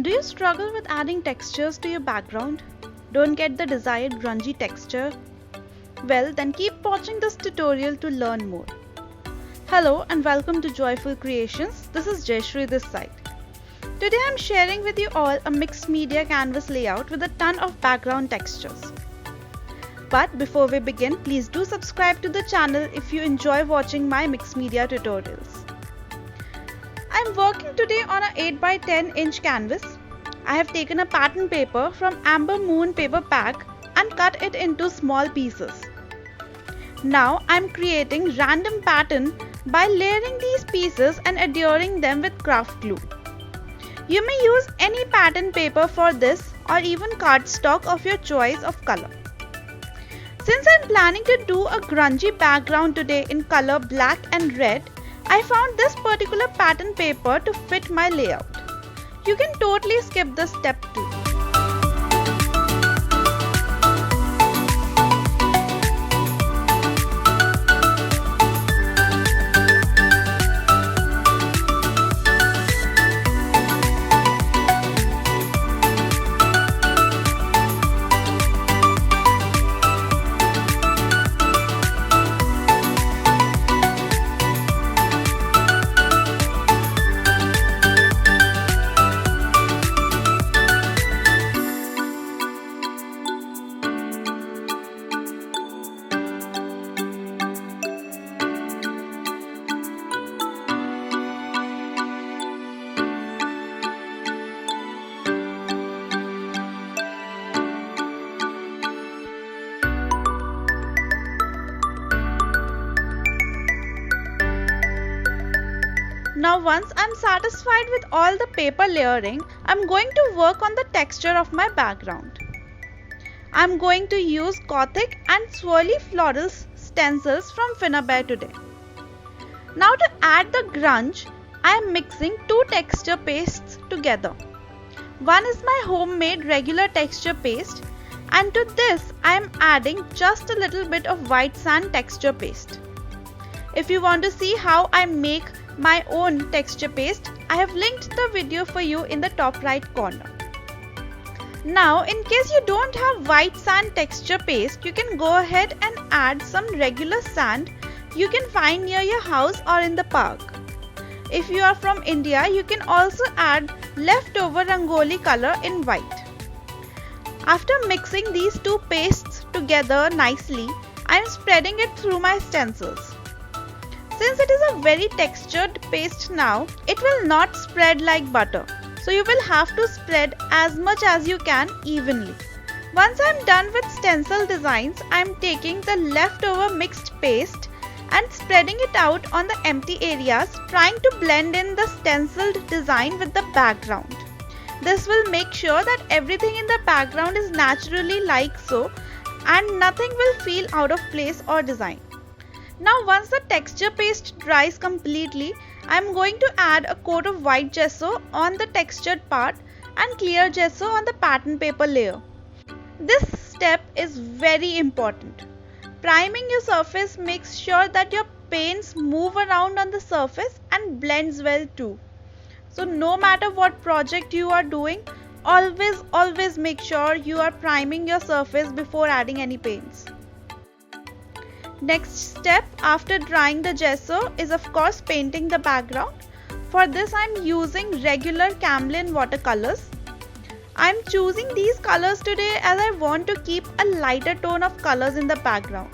Do you struggle with adding textures to your background? Don't get the desired grungy texture? Well, then keep watching this tutorial to learn more. Hello and welcome to Joyful Creations. This is Jayashree this side. Today I'm sharing with you all a mixed media canvas layout with a ton of background textures. But before we begin, please do subscribe to the channel if you enjoy watching my mixed media tutorials. I'm working today on a 8x10 inch canvas. I have taken a pattern paper from Amber Moon paper pack and cut it into small pieces. Now I'm creating random pattern by layering these pieces and adhering them with craft glue. You may use any pattern paper for this or even cardstock of your choice of color. Since I'm planning to do a grungy background today in color black and red, I found this particular pattern paper to fit my layout. You can totally skip this step too. Now once I'm satisfied with all the paper layering, I'm going to work on the texture of my background. I'm going to use Gothic and swirly floral stencils from Finnabair today. Now to add the grunge, I am mixing two texture pastes together. One is my homemade regular texture paste, and to this I am adding just a little bit of white sand texture paste. If you want to see how I make my own texture paste, I have linked the video for you in the top right corner. Now, in case you don't have white sand texture paste, you can go ahead and add some regular sand you can find near your house or in the park. If you are from India, you can also add leftover rangoli color in white. After mixing these two pastes together nicely, I am spreading it through my stencils. Since it is a very textured paste now, it will not spread like butter. So you will have to spread as much as you can evenly. Once I am done with stencil designs, I am taking the leftover mixed paste and spreading it out on the empty areas, trying to blend in the stenciled design with the background. This will make sure that everything in the background is naturally like so and nothing will feel out of place or design. Now once the texture paste dries completely, I am going to add a coat of white gesso on the textured part and clear gesso on the pattern paper layer. This step is very important. Priming your surface makes sure that your paints move around on the surface and blends well too. So no matter what project you are doing, always make sure you are priming your surface before adding any paints. Next step after drying the gesso is of course painting the background. For this I am using regular Camlin watercolors. I am choosing these colors today as I want to keep a lighter tone of colors in the background.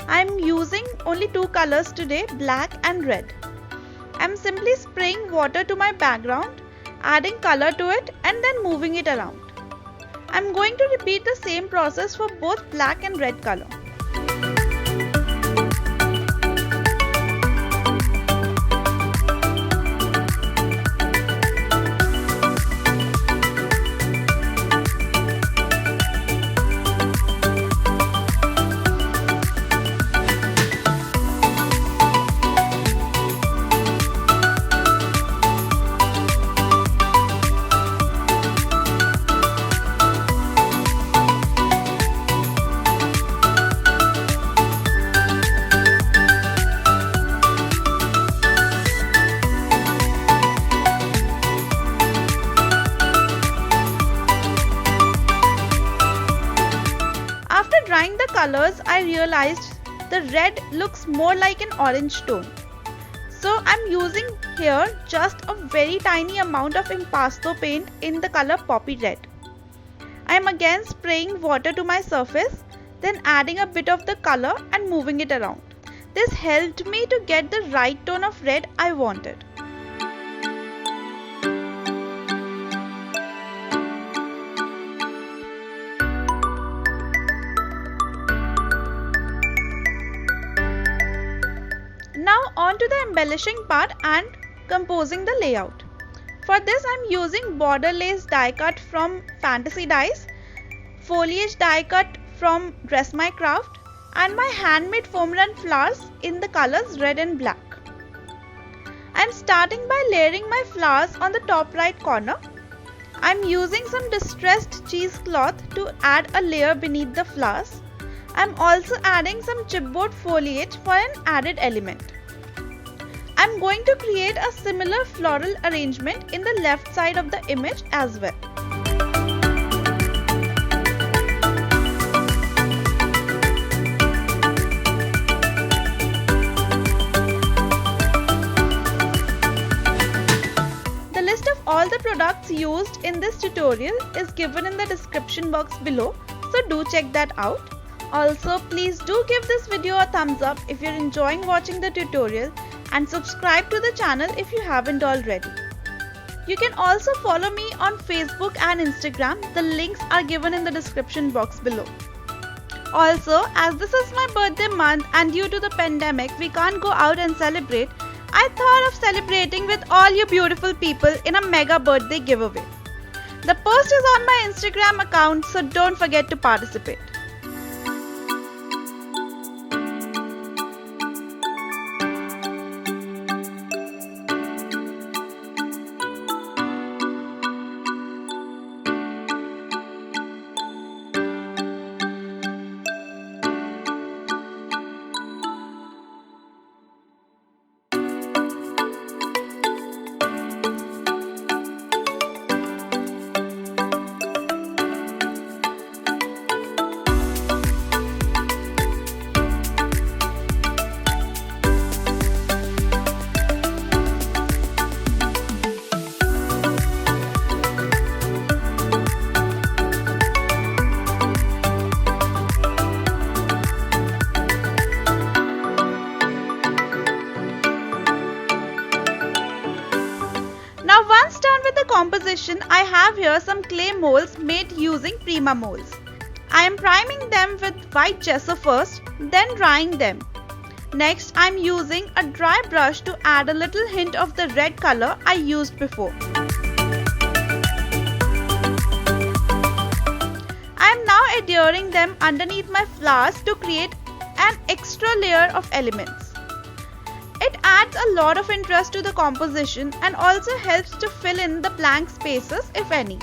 I am using only two colors today, black and red. I am simply spraying water to my background, adding color to it and then moving it around. I am going to repeat the same process for both black and red color. trying the colors, I realized the red looks more like an orange tone. So I'm using here just a very tiny amount of impasto paint in the color poppy red. I am again spraying water to my surface, then adding a bit of the color and moving it around. This helped me to get the right tone of red I wanted. Now on to the embellishing part and composing the layout. For this I am using border lace die cut from Fantasy Dies, foliage die cut from Dress My Craft, and my handmade foam run flowers in the colors red and black. I am starting by layering my flowers on the top right corner. I am using some distressed cheesecloth to add a layer beneath the flowers. I am also adding some chipboard foliage for an added element. I am going to create a similar floral arrangement in the left side of the image as well. The list of all the products used in this tutorial is given in the description box below, so do check that out. Also, please do give this video a thumbs up if you're enjoying watching the tutorial, and subscribe to the channel if you haven't already. You can also follow me on Facebook and Instagram. The links are given in the description box below. Also, as this is my birthday month and due to the pandemic we can't go out and celebrate, I thought of celebrating with all you beautiful people in a mega birthday giveaway. The post is on my Instagram account, so don't forget to participate. Now once done with the composition, I have here some clay molds made using Prima molds. I am priming them with white gesso first, then drying them. Next, I am using a dry brush to add a little hint of the red color I used before. I am now adhering them underneath my flowers to create an extra layer of elements. It adds a lot of interest to the composition and also helps to fill in the blank spaces if any.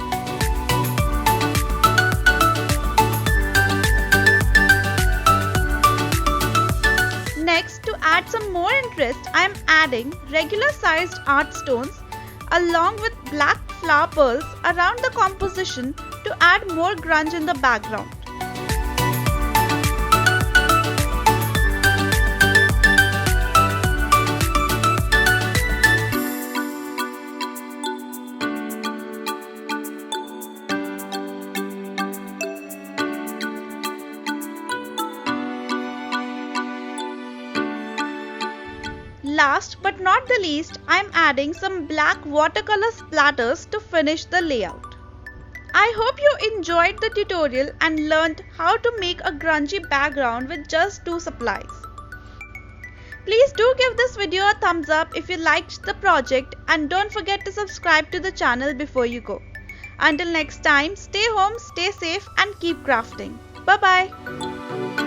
Next, to add some more interest, I am adding regular sized art stones along with black flower pearls around the composition to add more grunge in the background. Last but not the least, I am adding some black watercolor splatters to finish the layout. I hope you enjoyed the tutorial and learned how to make a grungy background with just 2 supplies. Please do give this video a thumbs up if you liked the project, and don't forget to subscribe to the channel before you go. Until next time, stay home, stay safe and keep crafting. Bye bye.